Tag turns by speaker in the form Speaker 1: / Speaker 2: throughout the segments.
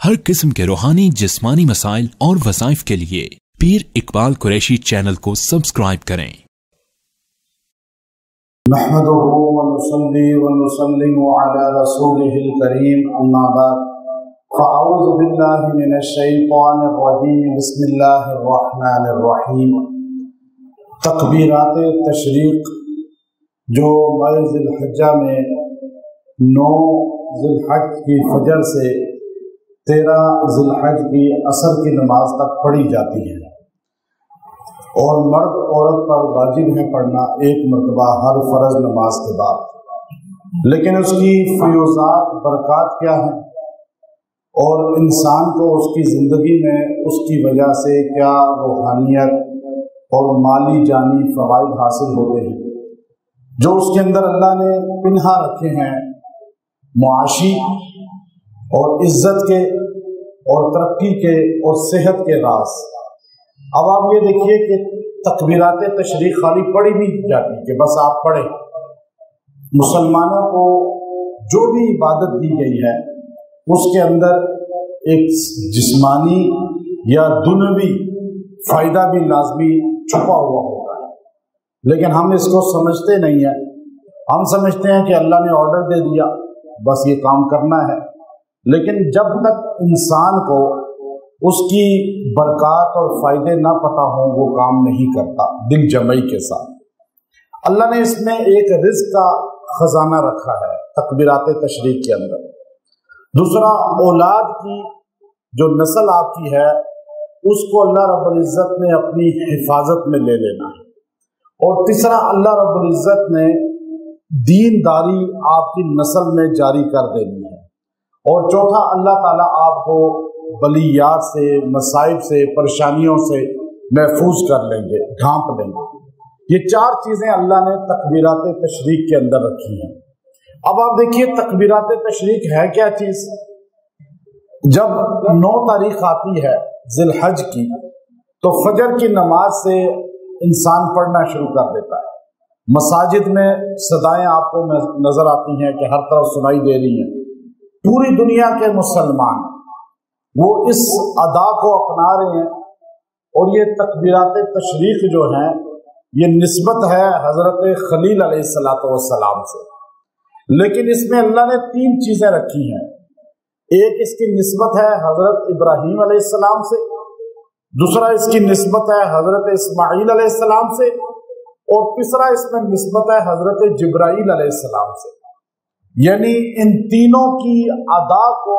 Speaker 1: हर किस्म के रूहानी जिस्मानी मसाइल और वज़ाइफ के लिए पीर इकबाल कुरैशी चैनल को सब्सक्राइब करें।
Speaker 2: नहमदुहु व नुसल्ली व नुसल्लिमु अला रसूलिहिल करीम, अम्मा बाद, फ़अऊज़ु बिल्लाहि मिनश शैतानिर रजीम, बिस्मिल्लाहिर रहमानिर रहीम। तकबीरात तशरीक़ जो माह ज़िलहज्जा में 9 ज़िलहज की फजर से 13 ज़िलहज की असर की नमाज तक पढ़ी जाती है और मर्द औरत पर वाजिब है पढ़ना एक मरतबा हर फ़र्ज नमाज के बाद। लेकिन उसकी फ़यूज़ात बरक़ात क्या है और इंसान को उसकी ज़िंदगी में उसकी वजह से क्या रूहानियत और माली जानी फ़वाइद हासिल होते हैं, जो उसके अंदर अल्लाह ने पिन्हा रखे हैं मुआशी और इज्जत के और तरक्की के और सेहत के राज। अब आप ये देखिए कि तकबीरात तशरीक़ खाली पढ़ी नहीं जाती कि बस आप पढ़ें। मुसलमानों को जो भी इबादत दी गई है उसके अंदर एक जिस्मानी या दुनवी फ़ायदा भी लाजमी छुपा हुआ होता है, लेकिन हम इसको समझते नहीं हैं। हम समझते हैं कि अल्लाह ने ऑर्डर दे दिया, बस ये काम करना है। लेकिन जब तक इंसान को उसकी बरक़ात और फ़ायदे ना पता हों वो काम नहीं करता दिल जमई के साथ। अल्लाह ने इसमें एक रिज़्क़ का ख़जाना रखा है तकबीरात तशरीक़ के अंदर। दूसरा, औलाद की जो नस्ल आपकी है उसको अल्लाह रब्बुल इज़्ज़त ने अपनी हिफाजत में ले लेना है। और तीसरा, अल्लाह रब्बुल इज़्ज़त ने दीनदारी आपकी नस्ल में जारी कर देनी है। और चौथा, अल्लाह ताला आपको बलियात से, मसाइब से, परेशानियों से महफूज कर लेंगे, ढांप लेंगे। ये 4 चीज़ें अल्लाह ने तकबीरात तशरीक़ के अंदर रखी हैं। अब आप देखिए तकबीरात तशरीक़ है क्या चीज़। जब 9 तारीख आती है ज़िलहज की तो फजर की नमाज से इंसान पढ़ना शुरू कर देता है। मसाजिद में सदाएं आपको नजर आती हैं कि हर तरफ सुनाई दे रही हैं। पूरी दुनिया के मुसलमान वो इस अदा को अपना रहे हैं और ये तकबीरात तशरीक़ जो हैं ये निस्बत है हज़रत खलील अलैहिस्सलाम से। लेकिन इसमें अल्लाह ने 3 चीज़ें रखी हैं। एक, इसकी निस्बत है हज़रत इब्राहीम अलैहिस्सलाम से। दूसरा, इसकी निस्बत है हज़रत इस्माईल अलैहिस्सलाम से। और तीसरा, इसमें निस्बत है हज़रत जिब्राईल अलैहिस्सलाम से। यानी इन तीनों की अदा को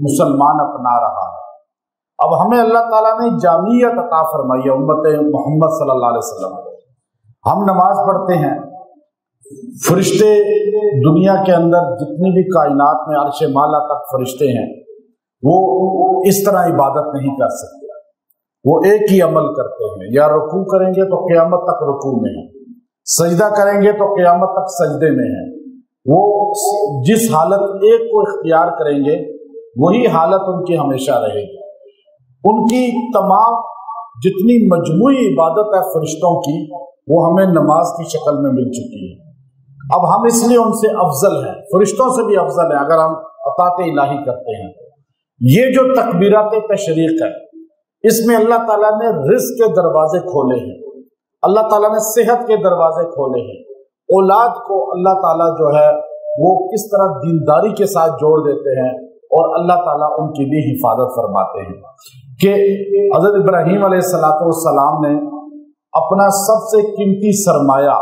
Speaker 2: मुसलमान अपना रहा है। अब हमें अल्लाह ताला ने जामियत अता फरमाई है उम्मत मोहम्मद सल्लल्लाहु अलैहि वसल्लम को। हम नमाज पढ़ते हैं, फरिश्ते दुनिया के अंदर जितनी भी कायनात में अर्श माला तक फरिश्ते हैं वो इस तरह इबादत नहीं कर सकते। वो एक ही अमल करते हैं, या रुकू करेंगे तो क़यामत तक रुकू में है, सजदा करेंगे तो क़यामत तक सजदे में है। वो जिस हालत एक को इख्तियार करेंगे वही हालत उनकी हमेशा रहेगी। उनकी तमाम जितनी मजमूई इबादत है फरिश्तों की वो हमें नमाज की शक्ल में मिल चुकी है। अब हम इसलिए उनसे अफजल हैं, फरिश्तों से भी अफजल हैं अगर हम अतात इलाही करते हैं। ये जो तकबीरात तशरीक़ है इसमें अल्लाह ताला ने रिज़्क़ के दरवाजे खोले हैं, अल्लाह ताला ने सेहत के दरवाजे खोले हैं। औलाद को अल्लाह ताला जो है वो किस तरह दीनदारी के साथ जोड़ देते हैं और अल्लाह ताला उनकी भी हिफाजत फरमाते हैं कि हज़रत इब्राहीम अलैहिस्सलाम ने अपना सबसे कीमती सरमाया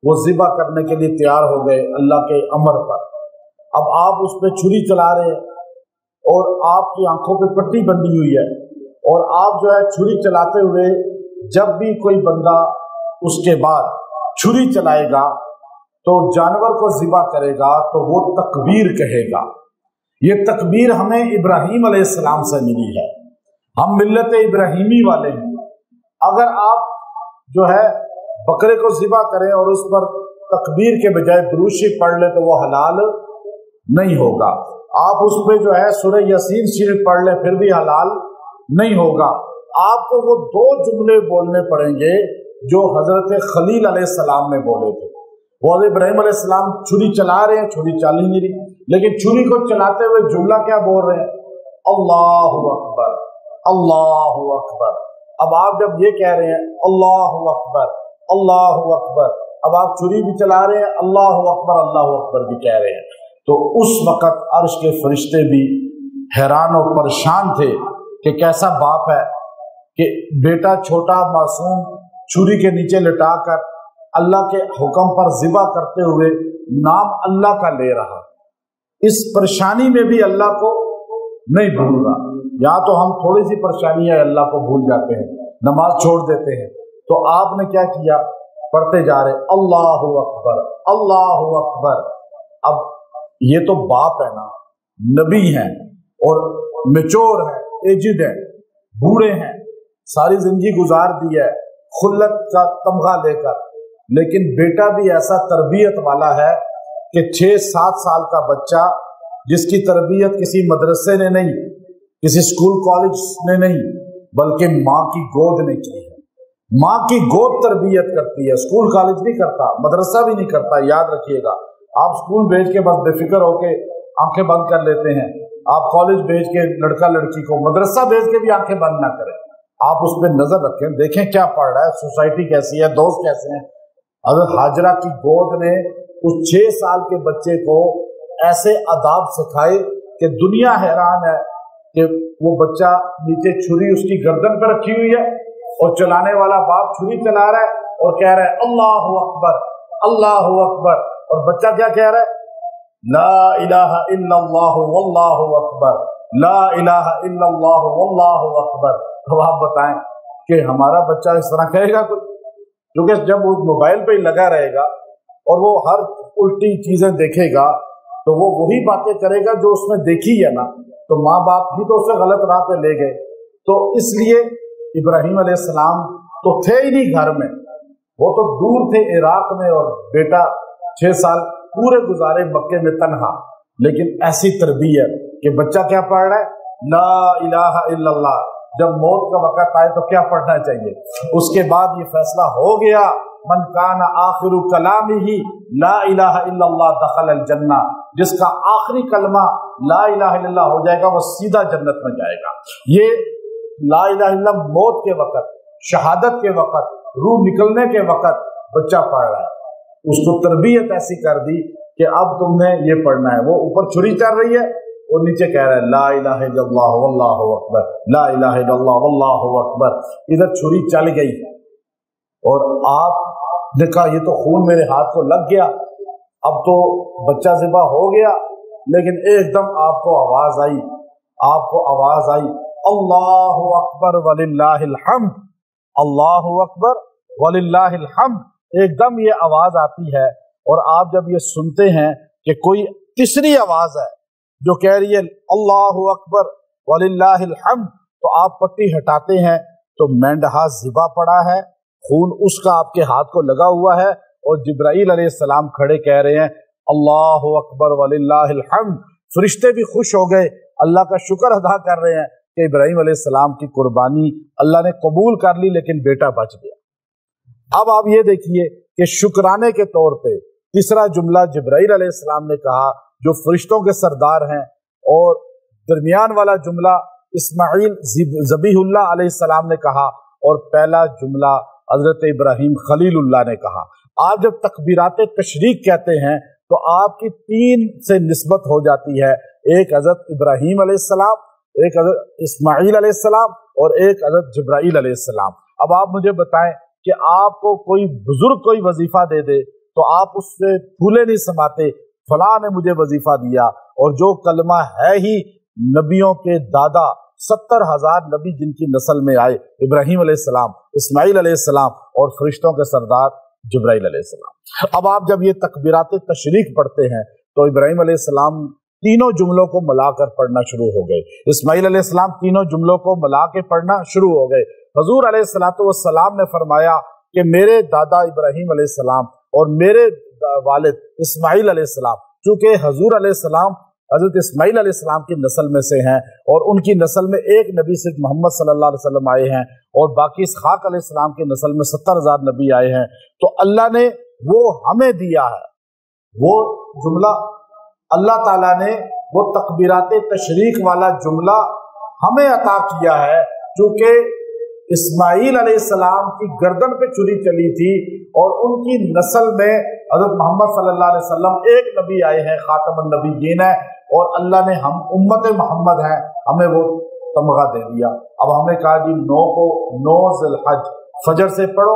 Speaker 2: वो ज़िबा करने के लिए तैयार हो गए अल्लाह के अमर पर। अब आप उस पर छुरी चला रहे हैं और आपकी आंखों पे पट्टी बंधी हुई है और आप जो है छुरी चलाते हुए जब भी कोई बंदा उसके बाद छुरी चलाएगा तो जानवर को ज़िबा करेगा तो वो तकबीर कहेगा। ये तकबीर हमें इब्राहीम अलैहिस्सलाम से मिली है, हम मिल्लत इब्राहीमी वाले हैं। अगर आप जो है बकरे को ज़िबा करें और उस पर तकबीर के बजाय दुरूद शरीफ पढ़ ले तो वो हलाल नहीं होगा। आप उस पर जो है सूरह यासीन शरीफ पढ़ ले फिर भी हलाल नहीं होगा। आपको वो 2 जुमले बोलने पड़ेंगे जो हजरत खलील अलैहिस्सलाम ने बोले थे। वो इब्राहीम अलैहिस्सलाम छुरी चला रहे हैं, छुरी चल ही नहीं रही, लेकिन छुरी को चलाते हुए जुमला क्या बोल रहे हैं, अल्लाहु अकबर, अल्लाहु अकबर। अब आप जब ये कह रहे हैं अल्लाहु अकबर, अल्लाहु अकबर, अब आप छुरी भी चला रहे हैं, अल्लाहु अकबर भी कह रहे हैं, तो उस वक़्त अर्श के फरिश्ते भी हैरान और परेशान थे कि कैसा बाप है कि बेटा छोटा मासूम छुरी के नीचे लिटाकर अल्लाह के हुक्म पर ज़िबा करते हुए नाम अल्लाह का ले रहा, इस परेशानी में भी अल्लाह को नहीं भूल रहा। या तो हम थोड़ी सी परेशानी है अल्लाह को भूल जाते हैं, नमाज छोड़ देते हैं, तो आपने क्या किया, पढ़ते जा रहे अल्लाहु अकबर, अल्लाहु अकबर। अब ये तो बाप है ना, नबी हैं और मैच्योर है, एजिड है, बूढ़े हैं, सारी जिंदगी गुजार दी है खुल्लत का तमगा लेकर, लेकिन बेटा भी ऐसा तरबियत वाला है कि 6-7 साल का बच्चा जिसकी तरबियत किसी मदरसे ने नहीं, किसी स्कूल कॉलेज ने नहीं, बल्कि माँ की गोद ने की है। माँ की गोद तरबियत करती है, स्कूल कॉलेज नहीं करता, मदरसा भी नहीं करता। याद रखिएगा, आप स्कूल भेज के बस बेफिक्र होके आंखें बंद कर लेते हैं, आप कॉलेज भेज के लड़का लड़की को, मदरसा भेज के भी आंखें बंद ना करें, आप उस पर नजर रखें, देखें क्या पढ़ रहा है, सोसाइटी कैसी है, दोस्त कैसे हैं। अगर हाजरा की गोद ने उस 6 साल के बच्चे को ऐसे आदाब सिखाए कि दुनिया हैरान है कि वो बच्चा नीचे छुरी उसकी गर्दन पर रखी हुई है और चलाने वाला बाप छुरी चला रहा है और कह रहा है अल्लाहु अकबर, अल्लाहु अकबर, और बच्चा क्या कह रहा है, ला इलाहा इल्लल्लाहु वल्लाहु अकबर, ला इलाहा इल्लल्लाहु वल्लाहु अकबर। अब आप बताएं कि हमारा बच्चा इस तरह कहेगा कुछ? क्योंकि जब वो मोबाइल पे ही लगा रहेगा और वो हर उल्टी चीजें देखेगा तो वो वही बातें करेगा जो उसने देखी है ना, तो माँ बाप भी तो उसे गलत राह पे ले गए। तो इसलिए इब्राहिम अलैहिस्सलाम तो थे ही नहीं घर में, वो तो दूर थे इराक में, और बेटा 6 साल पूरे गुजारे मक्के में तन्हा। लेकिन ऐसी तरबियत कि बच्चा क्या पढ़ रहा है, ला इलाहा इल्लल्लाह, जब मौत का वक़्त आए तो क्या पढ़ना चाहिए। उसके बाद ये फैसला हो गया, मन काना आखिरु कलामिही ला इलाहा इल्लल्लाह दखल अल जन्ना, जिसका आखिरी कलमा ला इलाहा इल्लल्लाह हो जाएगा वो सीधा जन्नत में जाएगा। ये ला इलाहा इल्लल्लाह मौत के वक़्त, शहादत के वक़्त, रूह निकलने के वक़्त बच्चा पढ़ रहा है। उसको तरबियत ऐसी कर दी कि अब तुमने ये पढ़ना है। वो ऊपर छुरी चल रही है, वो नीचे कह रहा है ला इलाहा इल्लल्लाह वल्लाहु अकबर, ला इलाहा इल्लल्लाह वल्लाहु अकबर। इधर छुरी चल गई और आपने कहा ये तो खून मेरे हाथ को लग गया, अब तो बच्चा ज़िबा हो गया। लेकिन एकदम आपको आवाज आई, अल्लाहु अकबर वलिल्लाहिल हम्द, अल्लाहु अकबर वलिल्लाहिल हम्द। एकदम ये आवाज आती है और आप जब ये सुनते हैं कि कोई तीसरी आवाज है जो कह रही है अल्लाहु अकबर वलिल्लाहिल हम्द, तो आप पट्टी हटाते हैं तो मेंढा ज़िबा पड़ा है, खून उसका आपके हाथ को लगा हुआ है, और जिब्राइल अलैहिस्सलाम खड़े कह रहे हैं अल्लाहु अकबर वलिल्लाहिल हम्द। फरिश्ते भी खुश हो गए, अल्लाह का शुक्र अदा कर रहे हैं कि इब्राहिम अलैहिस्सलाम की कुर्बानी अल्लाह ने कबूल कर ली, लेकिन बेटा बच गया। अब आप ये देखिए कि शुक्राने के तौर पे तीसरा जुमला जिब्राइल अलैहिस्सलाम ने कहा जो फरिश्तों के सरदार हैं, और दरमियान वाला जुमला इस्माइल ज़बीहुल्लाह अलैहिस्सलाम ने कहा, और पहला जुमला हजरत इब्राहिम खलीलुल्लाह ने कहा। आप जब तकबीरात तशरीक कहते हैं तो आपकी 3 से निस्बत हो जाती है, एक हजरत इब्राहिम अलैहिस्सलाम, एक हजरत इस्माइल अलैहिस्सलाम और एक हजरत जिब्राइल अलैहिस्सलाम। अब आप मुझे बताएं कि आपको कोई बुजुर्ग कोई वजीफा दे दे तो आप उससे फूले नहीं समाते, फलां ने मुझे वजीफा दिया, और जो कलमा है ही नबियों के दादा 70,000 नबी जिनकी नस्ल में आए, इब्राहिम अलैहिस्सलाम, इस्माइल अलैहिस्सलाम और फरिश्तों के सरदार जिब्राइल अलैहिस्सलाम। अब आप जब ये तकबीरात तशरीक पढ़ते हैं तो इब्राहिम अलैहिस्सलाम तीनों जुमलों को मिलाकर पढ़ना शुरू हो गए, इस्माइल अलैहिस्सलाम तीनों जुमलों को मिला के पढ़ना शुरू हो गए। हुजूर अलैहिस्सलातु वस्सलाम ने फरमाया कि मेरे दादा इब्राहिम अलैहिस्सलाम और मेरे वालिद इस्माइल अलैहिस्सलाम, चूंकि हुजूर अलैहिस्सलाम हजरत इस्माइल अलैहिस्सलाम की नस्ल में से हैं और उनकी नस्ल में एक नबी सिर्फ मोहम्मद सल्लल्लाहु अलैहि वसल्लम आए हैं और बाकी इसहाक अलैहिस्सलाम की नस्ल में 70,000 नबी आए हैं, तो अल्लाह ने वो हमें दिया है। वो जुमला अल्लाह ताला ने وہ तकबीरात तशरीक वाला जुमला हमें अता किया है, चूँकि इस्माईल अलैहिस्सलाम की गर्दन पे छुरी चली थी और उनकी नस्ल में हज़रत मोहम्मद सल्लल्लाहु अलैहि वसल्लम एक नबी आए हैं, खातमुन नबीयीन है, और अल्लाह ने हम उम्मत मोहम्मद हैं, हमें वो तमगा दे दिया। अब हमने कहा कि 9 ज़िलहज फजर से पढ़ो,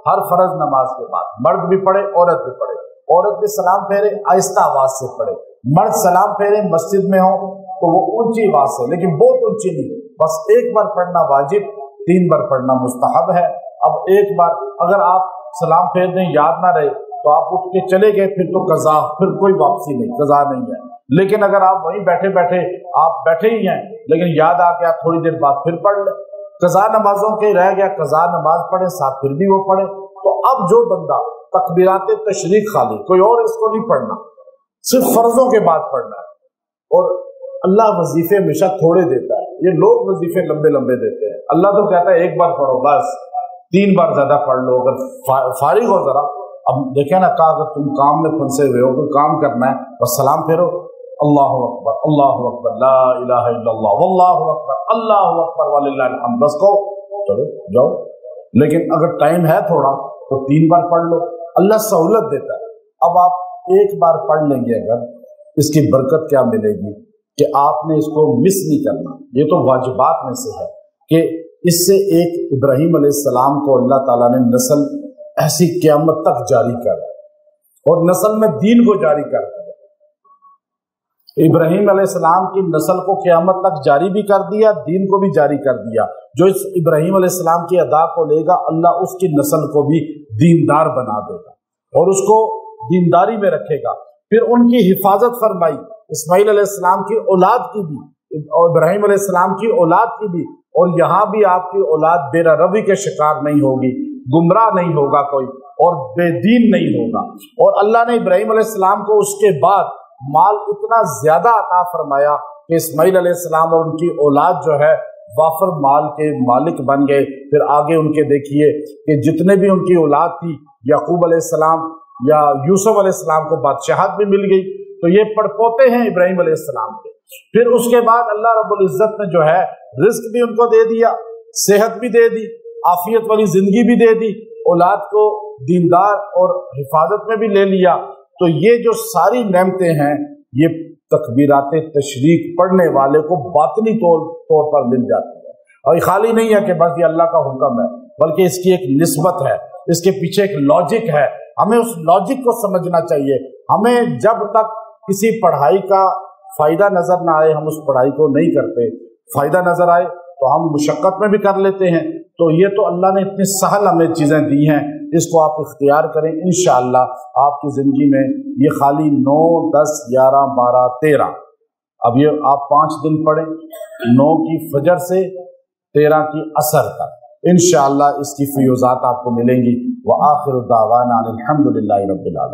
Speaker 2: हर फर्ज नमाज के बाद, मर्द भी पढ़े औरत भी पढ़े, औरत भी सलाम फेरे आहिस्ता आवाज से पढ़े, मर्द सलाम फेरे मस्जिद में हो तो वो ऊंची आवाज से, लेकिन बहुत ऊंची नहीं, बस एक बार पढ़ना वाजिब, 3 बार पढ़ना मुस्तहब है। अब एक बार अगर आप सलाम फेरने याद ना रहे तो आप उठ के चले गए, फिर तो कज़ा, फिर कोई वापसी नहीं, कज़ा नहीं है। लेकिन अगर आप वहीं बैठे बैठे आप बैठे ही हैं लेकिन याद आ गया, थोड़ी देर बाद फिर पढ़ ले, कज़ा नमाजों के रह गया, कज़ा नमाज पढ़े साथ फिर भी वो पढ़े। तो अब जो बंदा तकबीरात तशरीक खाली, कोई और इसको नहीं पढ़ना, सिर्फ फर्जों के बाद पढ़ना है। और अल्लाह वजीफे हमेशा थोड़े देता है, ये लोग वजीफे लंबे लंबे देते हैं। अल्लाह तो कहता है एक बार पढ़ो बस, 3 बार ज्यादा पढ़ लो अगर फारिग हो जरा। अब देखे ना, कहा अगर तुम काम में फंसे हुए हो, कोई काम करना है, बस सलाम फेरो, अल्लाहु अकबर, ला इलाहा इल्लल्लाह, वल्लाहु अकबर, अल्लाहु अकबर वलिल्लाहिल हम्द, बस कहो, चलो जाओ। लेकिन अगर टाइम है थोड़ा तो 3 बार पढ़ लो, अल्लाह सहूलत देता है। अब आप एक बार पढ़ लेंगे अगर, इसकी बरकत क्या मिलेगी कि आपने इसको मिस नहीं करना। ये तो वाजिबात में से है कि इससे एक इब्राहीम अलैहिस्सलाम को अल्लाह ताला ने नस्ल ऐसी क़यामत तक जारी कर, और नस्ल में दीन को जारी कर दिया। इब्राहीम अलैहिस्सलाम की नस्ल को क़यामत तक जारी भी कर दिया, दीन को भी जारी कर दिया। जो इस इब्राहीम अलैहिस्सलाम की अदा को लेगा, अल्लाह उसकी नस्ल को भी दीनदार बना देगा और उसको दीनदारी में रखेगा। फिर उनकी हिफाजत फरमाई, इस्माईल अलैहिस्सलाम की औलाद की भी और इब्राहीम अलैहिस्सलाम की औलाद की भी, और यहाँ भी आपकी औलाद बेरवि के शिकार नहीं होगी, गुमराह नहीं होगा कोई, और बेदीन नहीं होगा। और अल्लाह ने इब्राहीम अलैहिस्सलाम को उसके बाद माल इतना ज्यादा अता फरमाया कि इस्माईल अलैहिस्सलाम और उनकी औलाद जो है वाफर माल के मालिक बन गए। फिर आगे उनके देखिए कि जितने भी उनकी औलाद थी, याकूब अलैहिस्सलाम या यूसुफ अलैहिस्सलाम को बादशाहत भी मिल गई, तो ये पड़पोते हैं इब्राहीम अलैहिस्सलाम के। फिर उसके बाद अल्लाह रब्बुल इज्जत ने जो है रिस्क भी उनको दे दिया, सेहत भी दे दी, आफियत वाली जिंदगी भी दे दी, औलाद को दीनदार और हिफाजत में भी ले लिया। तो ये जो सारी नेमतें हैं, ये तकबीरात तशरीक पढ़ने वाले को बातनी तौर पर मिल जाती है। और खाली नहीं है कि बस ये अल्लाह का हुक्म है, बल्कि इसकी एक निस्बत है, इसके पीछे एक लॉजिक है। हमें उस लॉजिक को समझना चाहिए। हमें जब तक किसी पढ़ाई का फायदा नजर ना आए, हम उस पढ़ाई को नहीं करते। फायदा नजर आए तो हम मुशक्कत में भी कर लेते हैं। तो ये तो अल्लाह ने इतनी सहल हमें चीजें दी हैं, इसको आप इख्तियार करें। इंशाअल्लाह आपकी जिंदगी में ये खाली 9, 10, 11, 12, 13, अब ये आप 5 दिन पढ़ें, 9 की फजर से 13 की असर तक, इंशाअल्लाह इसकी फ़ियूज़ात आपको मिलेंगी। व आखिर दावाना अनिल हम्दुलिल्लाहि रब्बिल आलमीन।